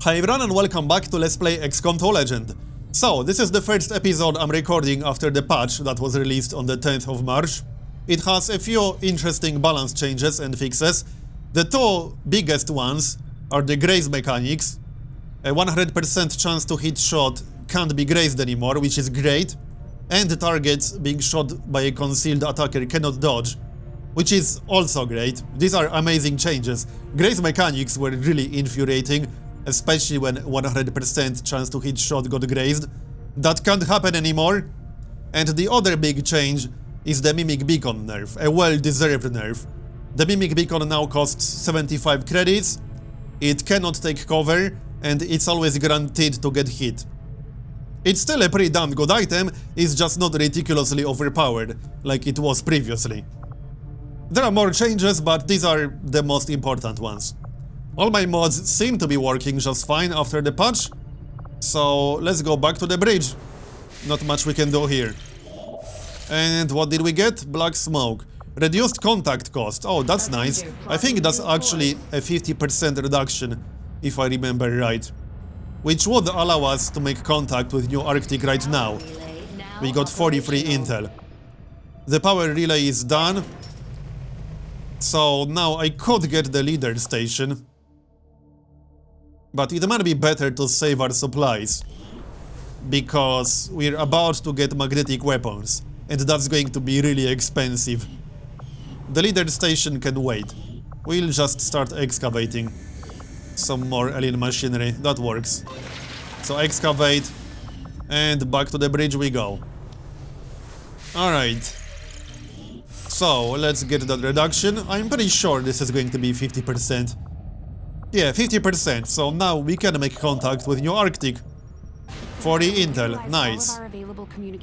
Hi everyone and welcome back to Let's Play XCOM 2 Legend. So, this is the first episode I'm recording after the patch that was released on the 10th of March. It has a few interesting balance changes and fixes. The two biggest ones are the graze mechanics. A 100% chance to hit shot can't be grazed anymore, which is great. And the targets being shot by a concealed attacker cannot dodge, which is also great. These are amazing changes. Graze mechanics were really infuriating, especially when 100% chance to hit shot got grazed. That can't happen anymore. And the other big change is the Mimic Beacon nerf, a well-deserved nerf. The Mimic Beacon now costs 75 credits, it cannot take cover, and it's always guaranteed to get hit. It's still a pretty damn good item, it's just not ridiculously overpowered, like it was previously. There are more changes, but these are the most important ones. All my mods seem to be working just fine after the patch, so let's go back to the bridge. Not much we can do here. And what did we get? Black smoke. Reduced contact cost. Oh, that's nice. I think that's actually a 50% reduction, if I remember right. Which would allow us to make contact with New Arctic right now. We got 43 intel. The power relay is done. So now I could get the leader station. But it might be better to save our supplies, because we're about to get magnetic weapons, and that's going to be really expensive. The leader station can wait. We'll just start excavating some more alien machinery. That works. So excavate, and back to the bridge we go. Alright. So, let's get that reduction. I'm pretty sure this is going to be 50%. Yeah, 50%, so now we can make contact with New Arctic. 40 intel, nice.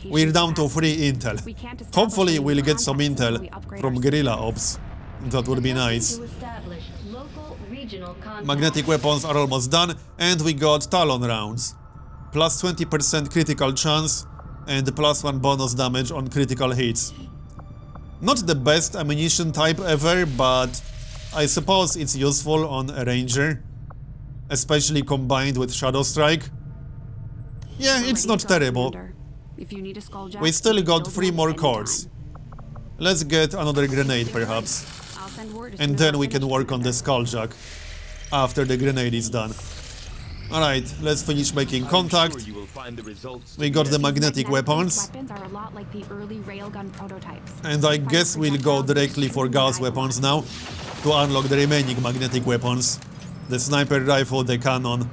We're down to 3 intel. Hopefully we'll get some intel from guerrilla ops. That would be nice. Magnetic weapons are almost done, and we got Talon rounds. Plus 20% critical chance, and plus 1 bonus damage on critical hits. Not the best ammunition type ever, but I suppose it's useful on a ranger, especially combined with Shadow Strike. Yeah, it's not terrible. We still got 3 more cores. Let's get another grenade, perhaps. And then we can work on the Skulljack after the grenade is done. Alright, let's finish making contact. We got the magnetic weapons. And I guess we'll go directly for gas weapons now, to unlock the remaining magnetic weapons. The sniper rifle, the cannon.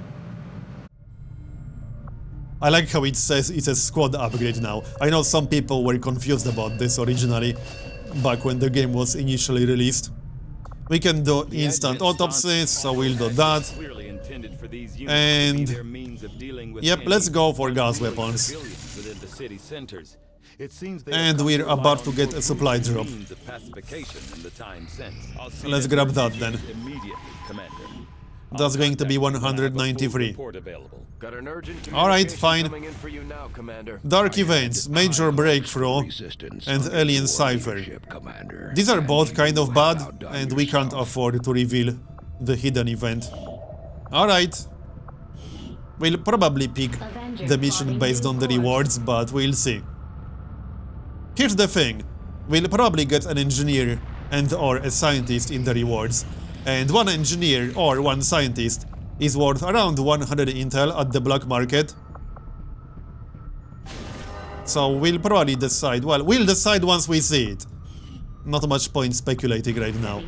I like how it says it's a squad upgrade now. I know some people were confused about this originally, back when the game was initially released. We can do instant autopsies, so we'll do that. And yep, let's go for gas weapons. And we're about to get a supply drop. Let's grab that then. That's going to be 193. Alright, fine. Dark events, major breakthrough, and alien cipher. These are both kind of bad, and we can't afford to reveal the hidden event. Alright. We'll probably pick the mission based on the rewards, but we'll see. Here's the thing. We'll probably get an engineer and or a scientist in the rewards. And one engineer or one scientist is worth around 100 intel at the black market. So we'll probably decide, well, we'll decide once we see it. Not much point speculating right now.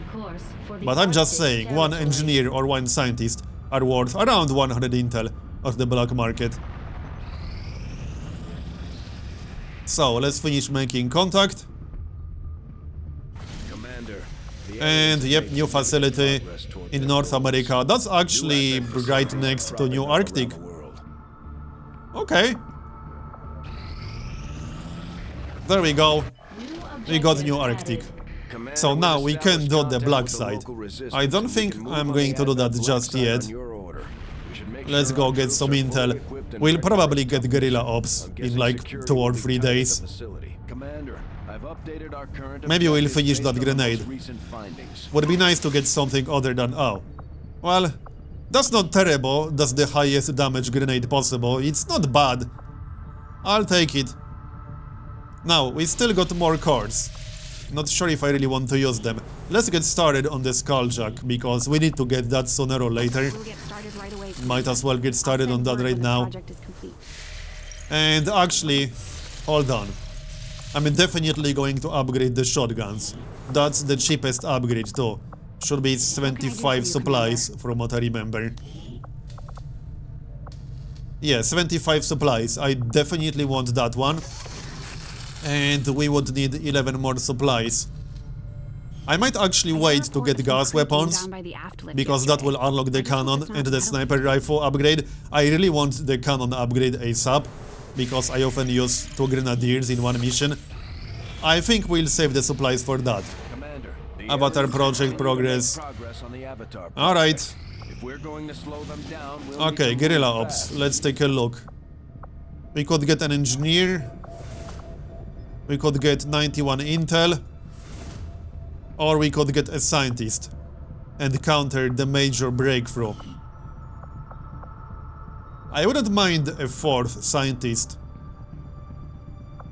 But I'm just saying, one engineer or one scientist are worth around 100 intel at the black market. So, let's finish making contact. And yep, new facility in North America. That's actually right next to New Arctic. Okay. There we go. We got New Arctic. So now we can do the black side. I don't think I'm going to do that just yet. Let's go get some intel. We'll probably get guerrilla ops in like 2 or 3 days. Maybe we'll finish that grenade. Would be nice to get something other than... oh. Well, That's not terrible, that's the highest damage grenade possible, it's not bad. I'll take it. Now, we still got more cards. Not sure if I really want to use them. Let's get started on the Skulljack, because we need to get that sooner or later. We'll get started right away. Might as well get started on that right now. Project is complete. And actually, hold on. I'm definitely going to upgrade the shotguns. That's the cheapest upgrade too. Should be 75 supplies from what I remember. Yeah, 75 supplies. I definitely want that one. And we would need 11 more supplies. I might actually wait to get gas weapons, because that will unlock the cannon and the sniper rifle upgrade. I really want the cannon upgrade ASAP, because I often use 2 grenadiers in one mission. I think we'll save the supplies for that. Avatar project progress. Alright. Okay, guerrilla ops. Let's take a look. We could get an engineer. We could get 91 intel. Or we could get a scientist and counter the major breakthrough. I wouldn't mind a 4th scientist.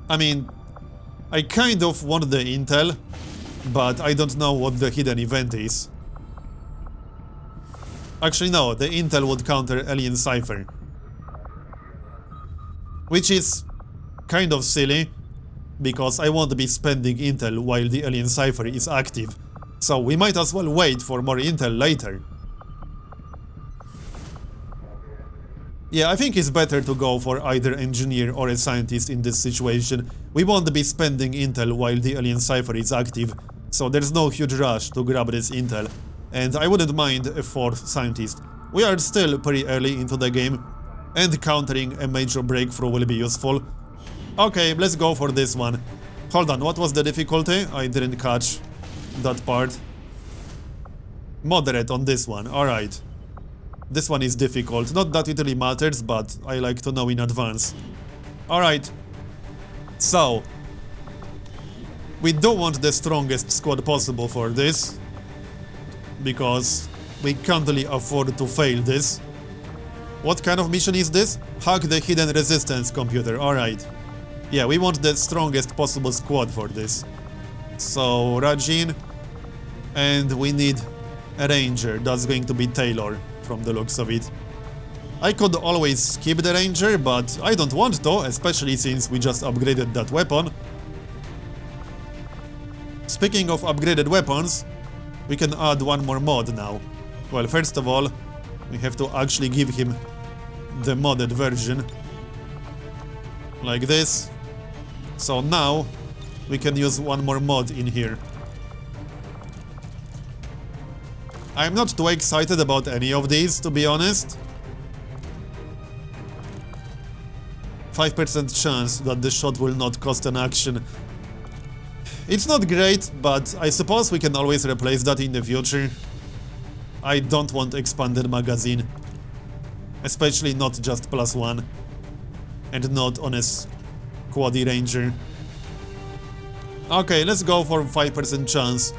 I mean, I kind of want the intel, but I don't know what the hidden event is. Actually no, the intel would counter Alien Cipher. Which is kind of silly, because I won't be spending intel while the Alien Cipher is active. So we might as well wait for more intel later. Yeah, I think it's better to go for either engineer or a scientist in this situation. We won't be spending intel while the Alien Cipher is active, so there's no huge rush to grab this intel. And I wouldn't mind a 4th scientist. We are still pretty early into the game, and countering a major breakthrough will be useful. Okay, let's go for this one. Hold on, what was the difficulty? I didn't catch that part. Moderate on this one, alright. This one is difficult. Not that it really matters, but I like to know in advance. Alright. So, we don't want the strongest squad possible for this, because we can't really afford to fail this. What kind of mission is this? Hack the hidden resistance computer, alright. Yeah, we want the strongest possible squad for this. So, Rajin, and we need a ranger. That's going to be Taylor, from the looks of it. I could always skip the ranger, but I don't want to, especially since we just upgraded that weapon. Speaking of upgraded weapons, we can add one more mod now. Well, first of all, we have to actually give him the modded version. Like this. So now, we can use one more mod in here. I'm not too excited about any of these, to be honest. 5% chance that the shot will not cost an action. It's not great, but I suppose we can always replace that in the future. I don't want expanded magazine. Especially not just +1. And not on a Quaddy Ranger. Okay, let's go for 5% chance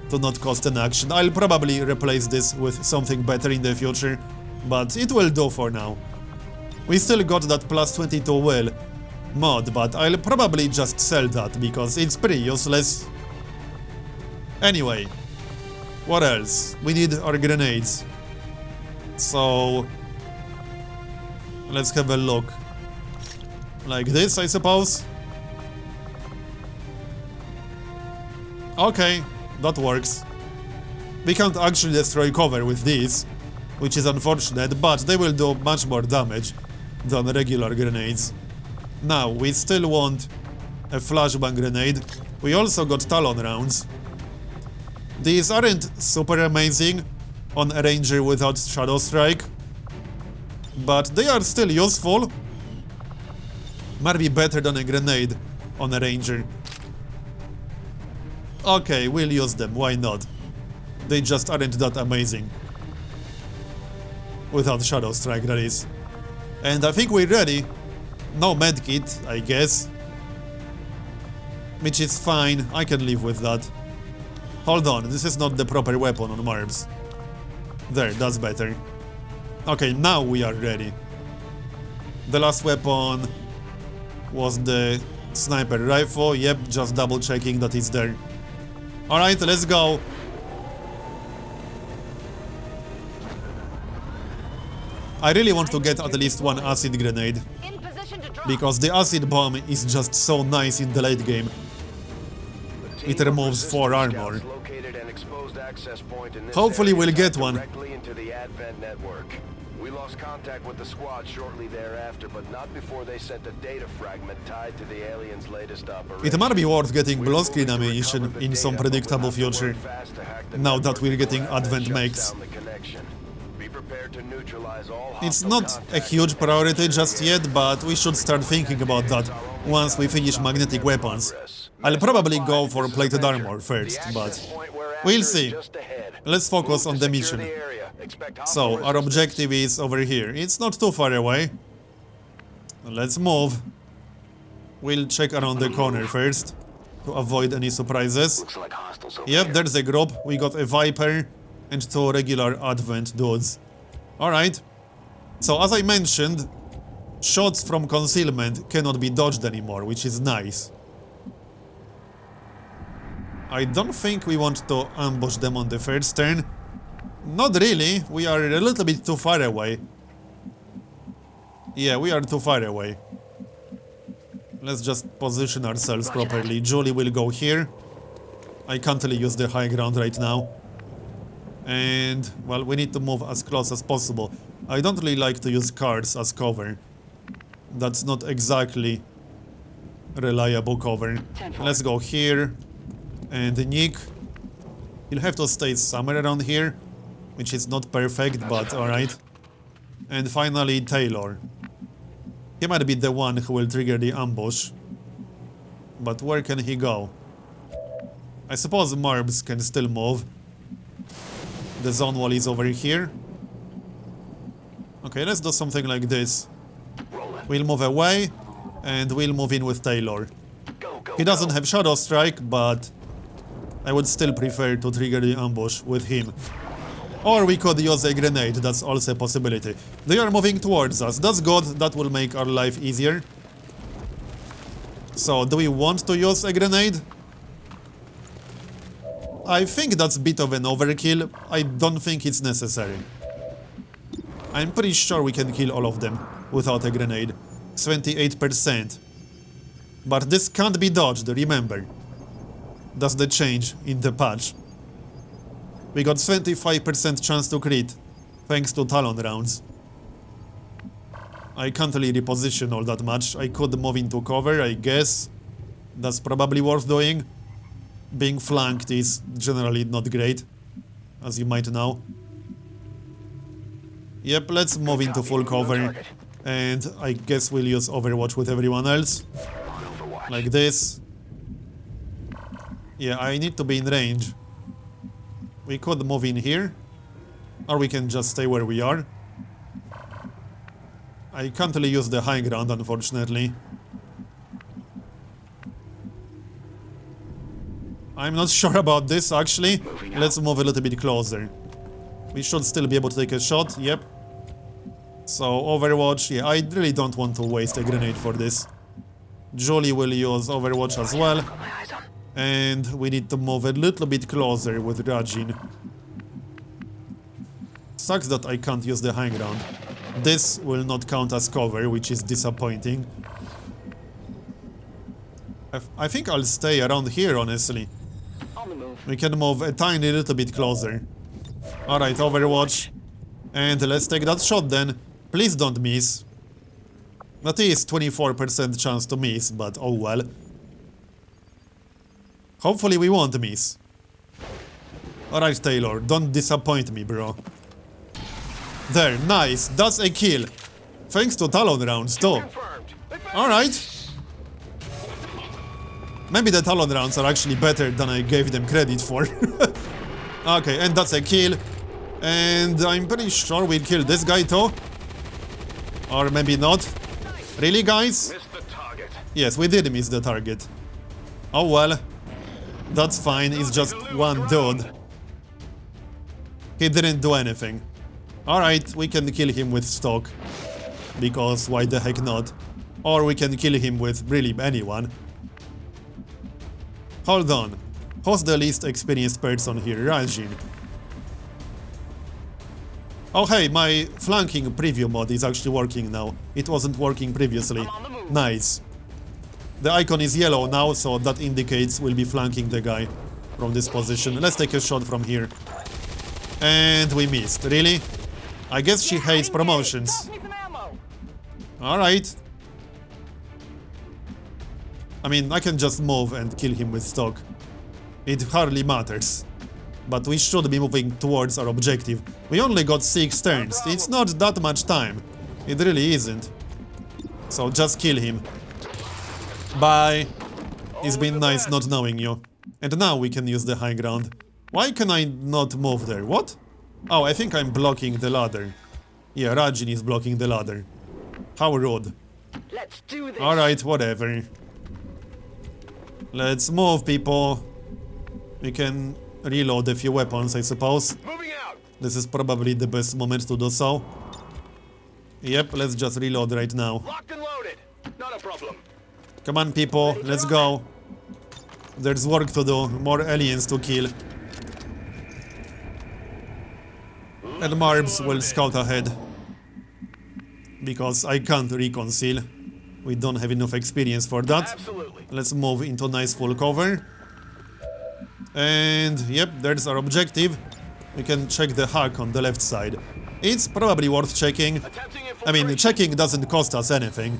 to not cost an action. I'll probably replace this with something better in the future, but it will do for now. We still got that +22 will mod, but I'll probably just sell that because it's pretty useless. Anyway, what else? We need our grenades. So, let's have a look. Like this, I suppose. Okay, that works. We can't actually destroy cover with these, which is unfortunate, but they will do much more damage than regular grenades. Now, we still want a flashbang grenade. We also got Talon rounds. These aren't super amazing on a ranger without Shadow Strike, but they are still useful. Might be better than a grenade on a ranger. Okay, we'll use them, why not? They just aren't that amazing. Without Shadow Strike, that is. And I think we're ready. No medkit, I guess. Which is fine, I can live with that. Hold on, this is not the proper weapon on Marbs. There, that's better. Okay, now we are ready. The last weapon was the sniper rifle. Yep, just double checking that it's there. Alright, let's go. I really want to get at least one acid grenade, because the acid bomb is just so nice in the late game. It removes 4 armor. Hopefully we'll get one. We lost contact with the squad shortly thereafter, but not before they sent a data fragment tied to the aliens' latest operation. It might be worth getting blue screen ammunition in some predictable future, now that we're getting advent makes. It's not a huge priority just yet, but we should start thinking about that once we finish magnetic weapons. I'll probably go for plated armor first, but we'll see. Let's focus on the mission. So, our objective is over here. It's not too far away. Let's move. We'll check around the corner first, to avoid any surprises. Yep, there's a group. We got a Viper and 2 regular Advent dudes. Alright. So, as I mentioned, shots from concealment cannot be dodged anymore, which is nice. I don't think we want to ambush them on the first turn. Not really, we are a little bit too far away. Yeah, we are too far away. Let's just position ourselves properly. Julie will go here. I can't really use the high ground right now. And, well, we need to move as close as possible. I don't really like to use cars as cover. That's not exactly reliable cover. Let's go here. And Nick, he'll have to stay somewhere around here, which is not perfect, but alright. And finally, Taylor. He might be the one who will trigger the ambush. But where can he go? I suppose Marbs can still move. The zone wall is over here. Okay, let's do something like this. We'll move away, and we'll move in with Taylor. He doesn't have Shadow Strike, but I would still prefer to trigger the ambush with him. Or we could use a grenade, that's also a possibility. They are moving towards us, that's good, that will make our life easier. So, do we want to use a grenade? I think that's a bit of an overkill. I don't think it's necessary. I'm pretty sure we can kill all of them without a grenade. 28%. But this can't be dodged, remember. That's the change in the patch. We got 25% chance to crit, thanks to Talon rounds. I can't really reposition all that much. I could move into cover, I guess. That's probably worth doing. Being flanked is generally not great, as you might know. Yep, let's move into full cover. And I guess we'll use Overwatch with everyone else. Like this. Yeah, I need to be in range. We could move in here. Or we can just stay where we are. I can't really use the high ground, unfortunately. I'm not sure about this, actually. Let's move a little bit closer. We should still be able to take a shot, yep. So, Overwatch, yeah, I really don't want to waste a grenade for this. Julie will use Overwatch as well. And we need to move a little bit closer with Rajin. Sucks that I can't use the high ground. This will not count as cover, which is disappointing. I think I'll stay around here, honestly. We can move a tiny little bit closer. Alright, Overwatch. And let's take that shot then. Please don't miss. That is 24% chance to miss, but oh well. Hopefully we won't miss. Alright, Taylor, don't disappoint me, bro. There, nice, that's a kill. Thanks to Talon rounds, too. Alright. Maybe the Talon rounds are actually better than I gave them credit for. Okay, and that's a kill. And I'm pretty sure we'll kill this guy too. Or maybe not. Really, guys? Yes, we did miss the target. Oh well. That's fine, it's just one dude. He didn't do anything. Alright, we can kill him with stock. Because why the heck not? Or we can kill him with really anyone. Hold on. Who's the least experienced person here? Rajin. Oh hey, my flanking preview mod is actually working now. It wasn't working previously. Nice. The icon is yellow now, so that indicates we'll be flanking the guy from this position. Let's take a shot from here. And we missed. Really? I guess she hates promotions. Alright. I mean, I can just move and kill him with stock. It hardly matters. But we should be moving towards our objective. We only got 6 turns. It's not that much time. It really isn't. So just kill him. Bye. It's been nice not knowing you. And now we can use the high ground. Why can I not move there? What? Oh, I think I'm blocking the ladder. Yeah, Rajin is blocking the ladder. How rude. Let's do this. Alright, whatever. Let's move, people. We can reload a few weapons, I suppose. Moving out. This is probably the best moment to do so. Yep, let's just reload right now. Locked and loaded. Not a problem. Come on, people, let's go. There's work to do, more aliens to kill. And Marbs will scout ahead. Because I can't reconcile. We don't have enough experience for that. Absolutely. Let's move into nice full cover. And yep, there's our objective. We can check the hack on the left side. It's probably worth checking. Attempting I mean, infiltration. checking doesn't cost us anything.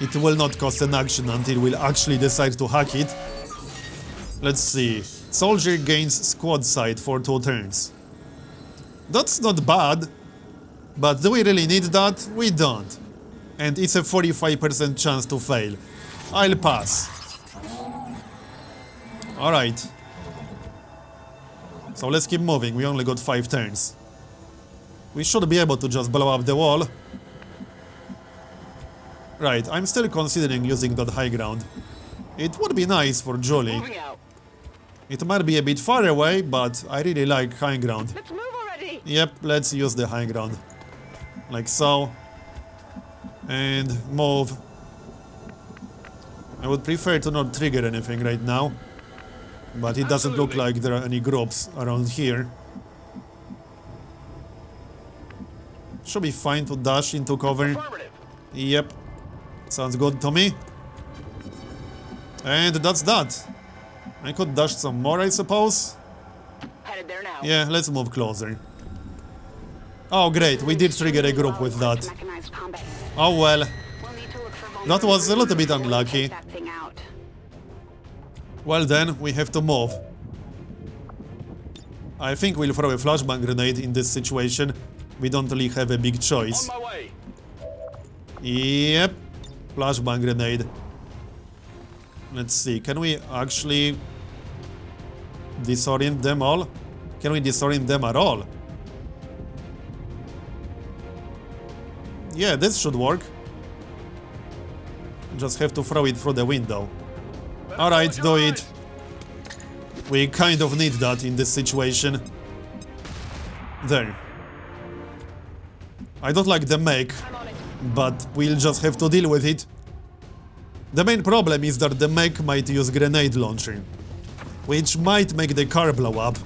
It will not cost an action until we'll actually decide to hack it. Let's see. Soldier gains squad sight for 2 turns. That's not bad. But do we really need that? We don't. And it's a 45% chance to fail. I'll pass. Alright. So let's keep moving. We only got 5 turns. We should be able to just blow up the wall. Right, I'm still considering using that high ground. It would be nice for Julie. Moving out. It might be a bit far away, but I really like high ground. Let's move already. Yep, let's use the high ground. Like so. And move. I would prefer to not trigger anything right now. But it doesn't look like there are any groups around here. Should be fine to dash into cover. Affirmative. Yep. Sounds good to me. And that's that. I could dash some more, I suppose. Headed there now. Yeah, let's move closer. Oh, great. We did trigger a group with that. Mechanized combat. Oh, well. We'll need to look for That was a little bit vulnerabilities unlucky. before we take that thing out. Well then, we have to move. I think we'll throw a flashbang grenade in this situation. We don't really have a big On choice. my way. Yep. Flashbang grenade. Let's see, can we actually disorient them all? Can we disorient them at all? Yeah, this should work. Just have to throw it through the window. Alright, do it. We kind of need that in this situation. There. I don't like the mech, I'm on it. but we'll just have to deal with it. The main problem is that the mech might use grenade launcher, which might make the car blow up,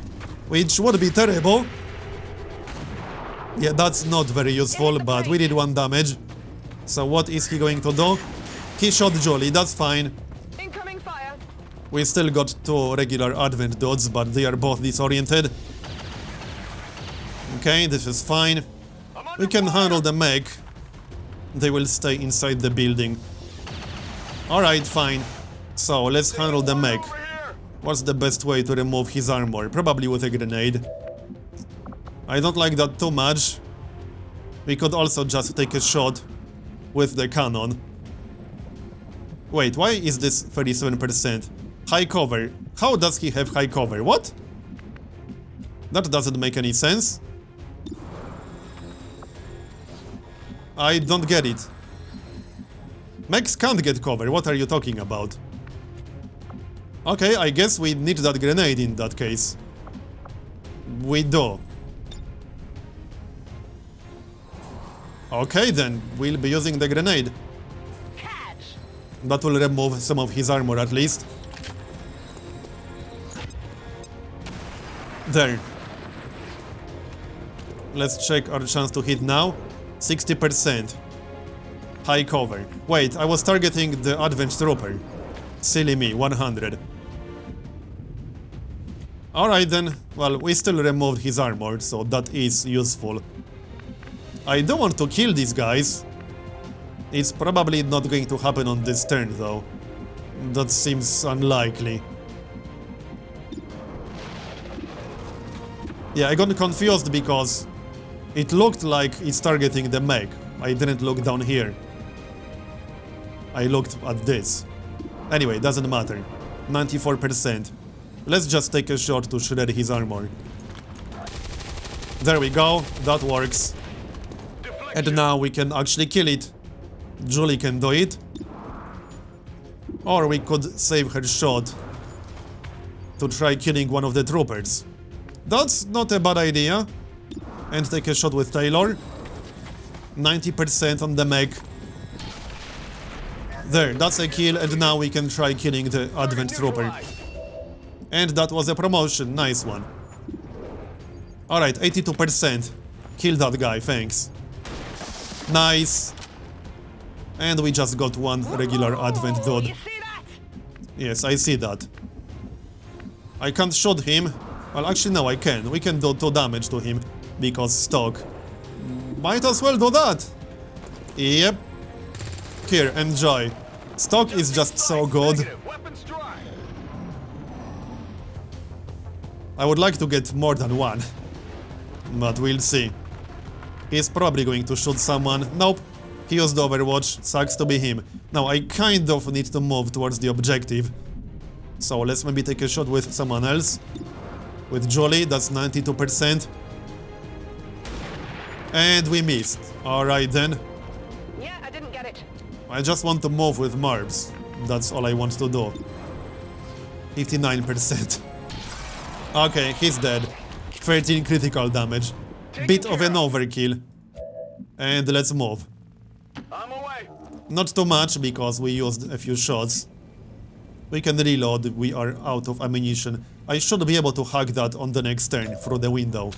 which would be terrible. Yeah, that's not very useful, but we did 1 damage. So what is he going to do? He shot Jolie, that's fine. Incoming fire. We still got 2 regular Advent dudes, but they are both disoriented. Okay, this is fine. I'm under We can fire. handle the mech. They will stay inside the building. Alright, fine. So, let's handle the mech. Over here. What's the best way to remove his armor? Probably with a grenade. I don't like that too much. We could also just take a shot with the cannon. Wait, why is this 37%? High cover. How does he have high cover? What? That doesn't make any sense. I don't get it. Mechs can't get cover, what are you talking about? Okay, I guess we need that grenade in that case. We do. Okay, then we'll be using the grenade. Catch! That will remove some of his armor at least. There. Let's check our chance to hit now. 60%. High cover. Wait, I was targeting the Advent Trooper. Silly me, 100. Alright then, well, we still removed his armor, so that is useful. I do want to kill these guys. It's probably not going to happen on this turn, though. That seems unlikely. Yeah, I got confused because it looked like it's targeting the mech. I didn't look down here. I looked at this. Anyway, doesn't matter. 94%. Let's just take a shot to shred his armor. There we go, that works. And now we can actually kill it. Julie can do it. Or we could save her shot to try killing one of the troopers. That's not a bad idea. And take a shot with Taylor. 90% on the mech. There, that's a kill, and now we can try killing the Advent Trooper. And that was a promotion, nice one. Alright, 82%. Kill that guy, thanks. Nice. And we just got one regular Advent dude. You see that? Yes, I see that. I can't shoot him. Well, actually, no, I can. We can do 2 damage to him, because stock. Might as well do that. Yep. Here, enjoy. Stock is just so good. I would like to get more than one. But we'll see. He's probably going to shoot someone. Nope. He used Overwatch. Sucks to be him. Now, I kind of need to move towards the objective. So let's maybe take a shot with someone else. With Jolie, that's 92%. And we missed. Alright then. Yeah, I didn't get it. I just want to move with Marbs. That's all I want to do. 59%. Okay, he's dead. 13 critical damage. Bit of an overkill. And let's move. I'm away. Not too much, because we used a few shots. We can reload, we are out of ammunition. I should be able to hack that on the next turn through the window.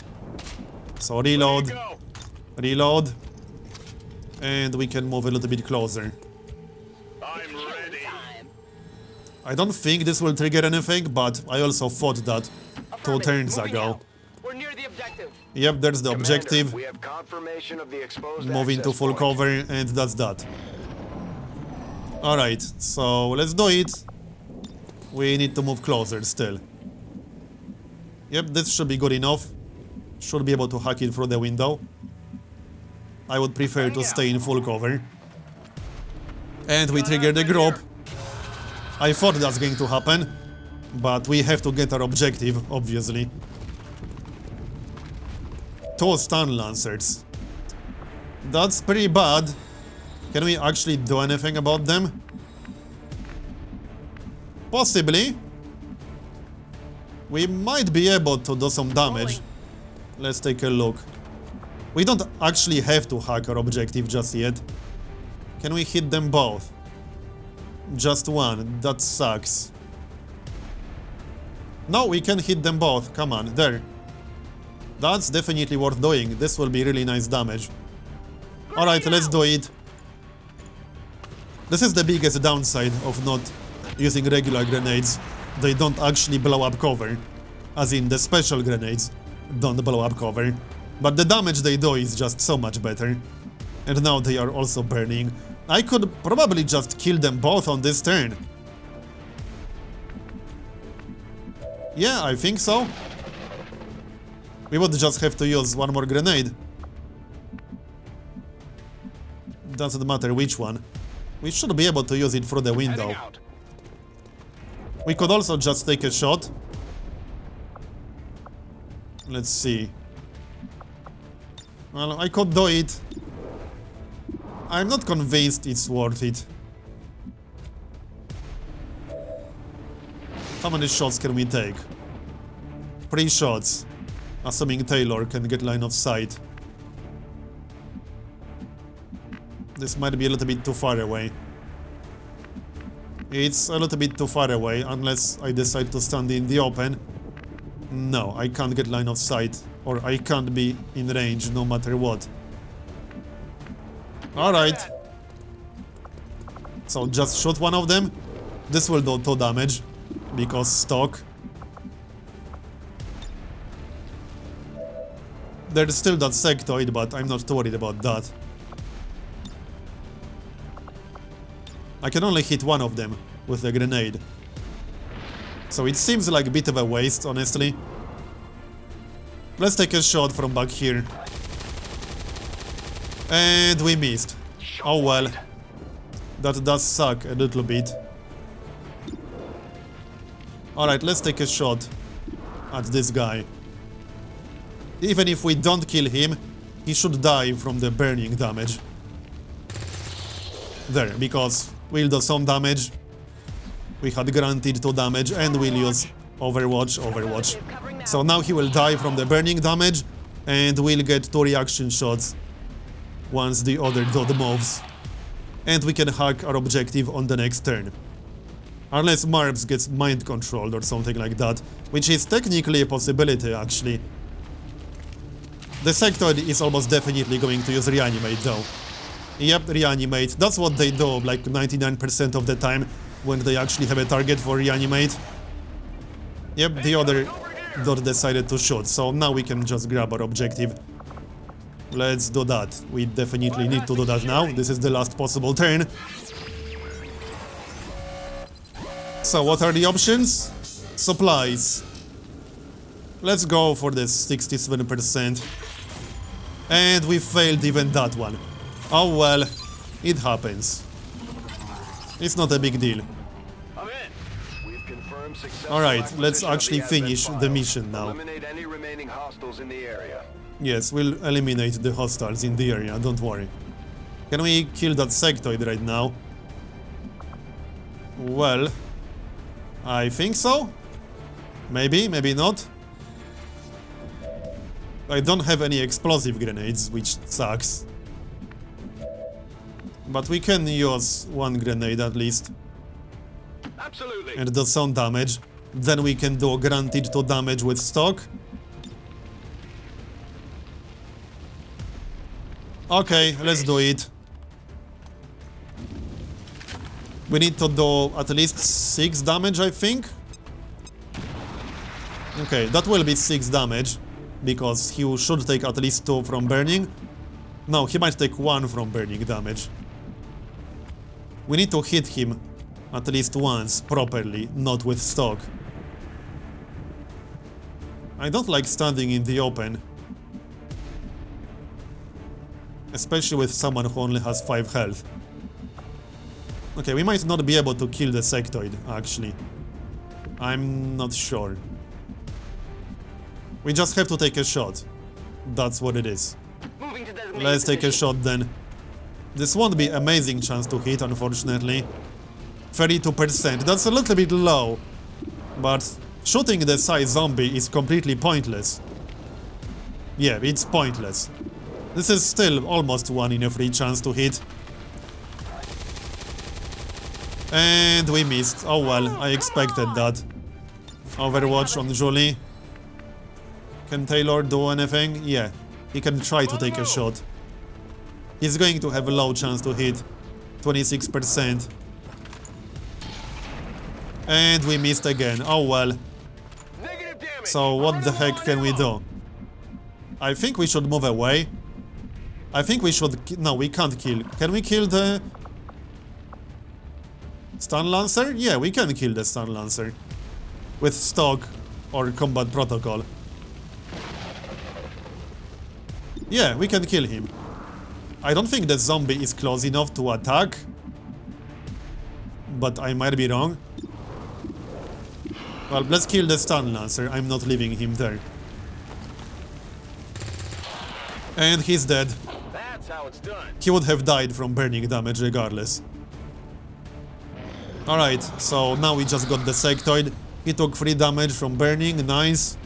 So reload. Reload. And we can move a little bit closer. I'm ready. I don't think this will trigger anything, but I also thought that 2 turns ago. We're near the objective. Yep, there's the Commander, objective. we have confirmation of the exposed Move into access full point. cover, and that's that. Alright, so let's do it. We need to move closer still. Yep, this should be good enough. Should be able to hack it through the window. I would prefer to stay in full cover. And we trigger the group. I thought that's going to happen, but we have to get our objective, obviously. 2 stun lancers. That's pretty bad. Can we actually do anything about them? Possibly. We might be able to do some damage. Let's take a look. We don't actually have to hack our objective just yet. Can we hit them both? Just one. That sucks. No, we can hit them both. Come on, there. That's definitely worth doing. This will be really nice damage. Alright, let's do it. This is the biggest downside of not using regular grenades. They don't actually blow up cover. As in, the special grenades don't blow up cover. But the damage they do is just so much better. And now they are also burning. I could probably just kill them both on this turn. Yeah, I think so. We would just have to use one more grenade. Doesn't matter which one. We should be able to use it through the window. We could also just take a shot. Let's see. Well, I could do it. I'm not convinced it's worth it. How many shots can we take? 3 shots. Assuming Taylor can get line of sight. This might be a little bit too far away. It's a little bit too far away, unless I decide to stand in the open. No, I can't get line of sight, or I can't be in range no matter what. Alright. So just shoot one of them. This will do 2 damage, because stock. There's still that sectoid, but I'm not too worried about that. I can only hit one of them with a grenade. So it seems like a bit of a waste, honestly. Let's take a shot from back here. And we missed. Oh well. That does suck a little bit. Alright, let's take a shot at this guy. Even if we don't kill him, he should die from the burning damage. There, because we'll do some damage. We had granted 2 damage and we'll use Overwatch. So now he will die from the burning damage and we'll get 2 reaction shots once the other dot moves. And we can hack our objective on the next turn. Unless Marbs gets mind controlled or something like that, which is technically a possibility actually. The sectoid is almost definitely going to use reanimate though. Yep, reanimate. That's what they do like 99% of the time when they actually have a target for reanimate. Yep, the other dot decided to shoot, so now we can just grab our objective. Let's do that. We definitely need to do that now. This is the last possible turn. So what are the options? Supplies. Let's go for this 67%. And we failed even that one. Oh well, it happens. It's not a big deal. Alright, let's actually finish the mission now. Eliminate any remaining hostiles in the area. Yes, we'll eliminate the hostiles in the area, don't worry. Can we kill that sectoid right now? Well, I think so. Maybe, maybe not. I don't have any explosive grenades, which sucks. But we can use 1 grenade at least. Absolutely. And do some damage. Then we can do granted 2 damage with stock. Okay, let's do it. We need to do at least 6 damage, I think. Okay, that will be 6 damage. Because he should take at least 2 from burning. No, he might take 1 from burning damage. We need to hit him at least once properly, not with stock. I don't like standing in the open. Especially with someone who only has 5 health. Okay, we might not be able to kill the sectoid, actually. I'm not sure. We just have to take a shot. That's what it is. Let's take a shot then. This won't be amazing chance to hit, unfortunately. 32%, that's a little bit low. But shooting the Psy zombie is completely pointless. Yeah, it's pointless. This is still almost 1 in a 3 chance to hit. And we missed. Oh well, I expected that. Overwatch on Julie. Can Taylor do anything? Yeah, he can try to take a shot. He's going to have a low chance to hit. 26%. And we missed again. Oh well. So what the heck can we do? I think we should move away. I think we should... No, we can't kill. Can we kill the... Stun Lancer? Yeah, we can kill the Stun Lancer. With stock or combat protocol. Yeah, we can kill him. I don't think the zombie is close enough to attack. But I might be wrong. Well, let's kill the Stun Lancer. I'm not leaving him there. And he's dead. That's how it's done. He would have died from burning damage regardless. Alright, so now we just got the sectoid. He took 3 damage from burning, nice.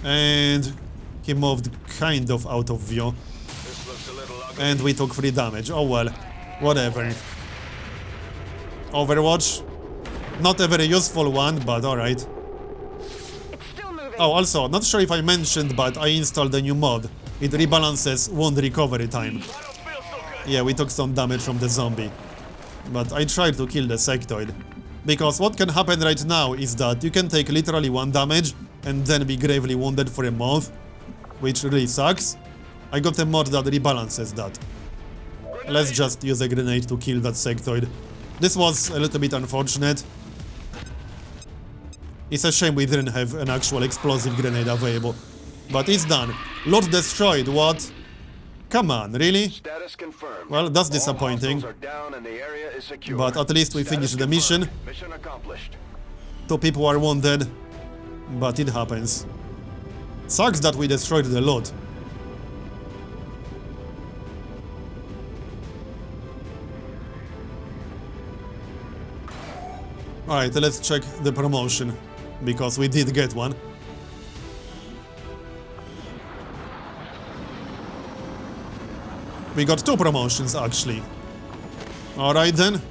And he moved kind of out of view. And we took 3 damage. Oh well, whatever. Overwatch. Not a very useful one, but alright. It's still moving. Oh, also, not sure if I mentioned, but I installed a new mod. It rebalances wound recovery time. Yeah, we took some damage from the zombie. But I tried to kill the sectoid. Because what can happen right now is that you can take literally 1 damage and then be gravely wounded for a month, which really sucks. I got a mod that rebalances that. Let's just use a grenade to kill that sectoid. This was a little bit unfortunate. It's a shame we didn't have an actual explosive grenade available. But it's done. Lot destroyed, what? Come on, really? Status confirmed. Well, that's disappointing. All hostiles are down and the area is secure. But at least we Status finished the mission. confirmed. Mission accomplished. 2 people are wounded. But it happens. Sucks that we destroyed the lot. Alright, let's check the promotion. Because we did get one. We got 2 promotions, actually. Alright then.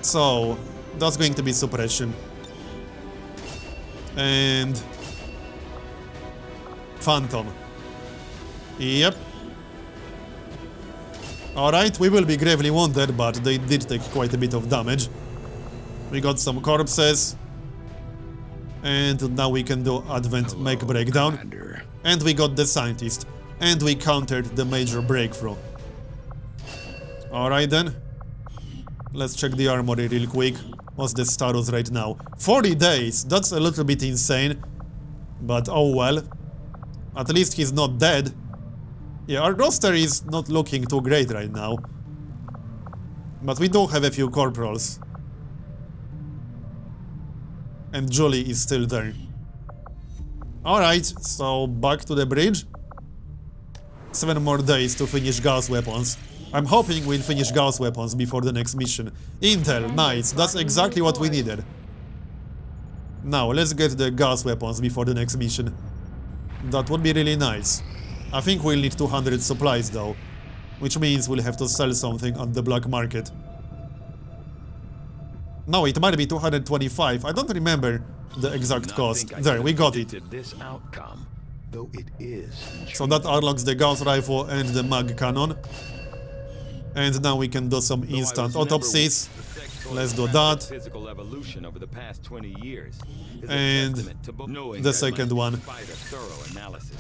So, that's going to be suppression. And... Phantom. Yep. Alright, we will be gravely wounded, but they did take quite a bit of damage. We got some corpses. And now we can do Advent Mech Breakdown. Commander. And we got the Scientist. And we countered the major breakthrough. Alright then. Let's check the armory real quick. What's the status right now? 40 days! That's a little bit insane. But oh well. At least he's not dead. Yeah, our roster is not looking too great right now. But we do have a few corporals. And Julie is still there. Alright, so back to the bridge. 7 more days to finish gas weapons. I'm hoping we'll finish gas weapons before the next mission. Intel, nice, that's exactly what we needed. Now, let's get the gas weapons before the next mission. That would be really nice. I think we'll need 200 supplies though. Which means we'll have to sell something on the black market. No, it might be 225, I don't remember the exact cost. There, we got it. This outcome, though it is. So that unlocks the Gauss rifle and the mag cannon. And now we can do some instant autopsies. Let's do that. Physical evolution over the past 20 years is a And testament to knowing the that second much one. despite a thorough analysis.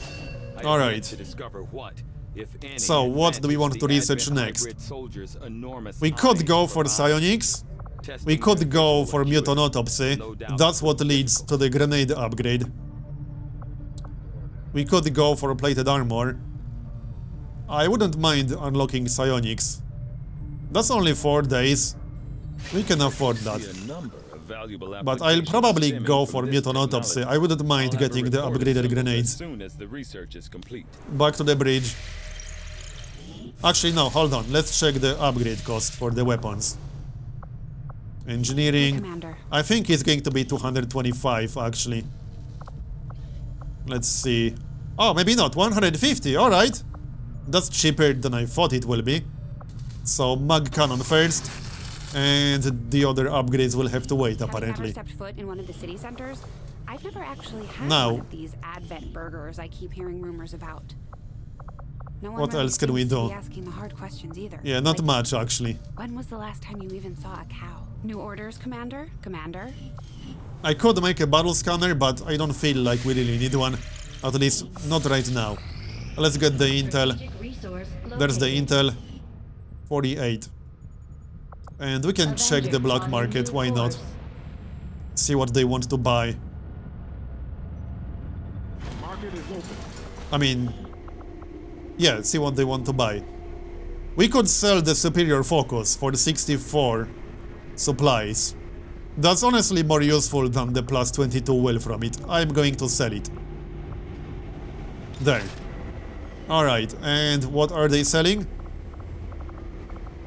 I All have right. yet to discover what, if any, So, what do we want to advantage research the next? hybrid soldiers' enormous We could eyes go for provide. psionics. Testing We could their go physical for acuity, mutant autopsy. no doubt That's what will be leads to the grenade upgrade. We could go for plated armor. I wouldn't mind unlocking psionics. That's only 4 days. We can afford that. See a number of valuable But I'll applications probably stemming go from for this mutant autopsy. technology. I wouldn't mind I'll have getting a the report upgraded as grenades. soon as the research is complete. Back to the bridge. Actually, no, hold on. Let's check the upgrade cost for the weapons. Engineering. Commander. I think it's going to be 225, actually. Let's see. Oh, maybe not. 150. Alright. That's cheaper than I thought it will be. So, mag cannon first. And the other upgrades will have to wait, Having apparently. never stepped foot in one of the city centers, I've never actually had No. one of these Advent burgers I keep hearing rumors about. No one What really else can we seems to do? be asking the hard questions either. Yeah, not Like, much, actually. when was the last time you even saw a cow? New orders, Commander? Commander? I could make a battle scanner, but I don't feel like we really need one. At least, not right now. Let's get the intel. There's the intel. 48. And we can check the black market, why not? See what they want to buy. I mean... yeah, see what they want to buy. We could sell the superior focus for the 64 supplies. That's honestly more useful than the plus 22 will from it. I'm going to sell it. There. Alright, and what are they selling?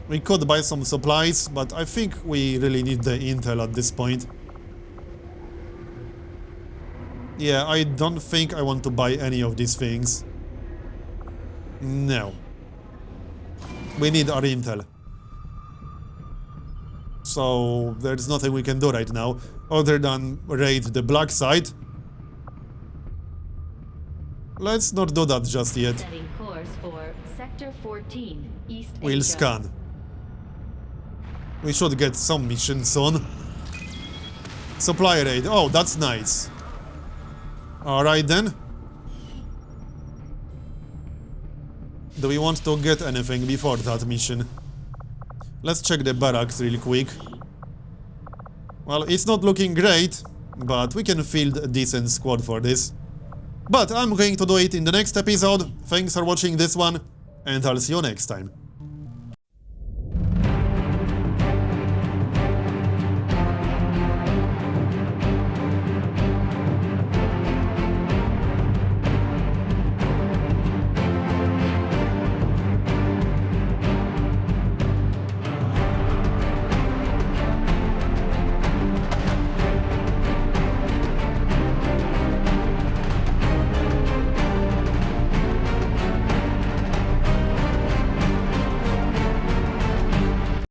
We could buy some supplies, but I think we really need the intel at this point. Yeah, I don't think I want to buy any of these things. No. We need our intel. So there's nothing we can do right now other than raid the black site. Let's not do that just yet. Setting course for Sector 14, East We'll Asia. scan. We should get some mission soon. Supply raid. Oh, that's nice. Alright then. Do we want to get anything before that mission? Let's check the barracks real quick. Well, it's not looking great, but we can field a decent squad for this. But I'm going to do it in the next episode. Thanks for watching this one, and I'll see you next time.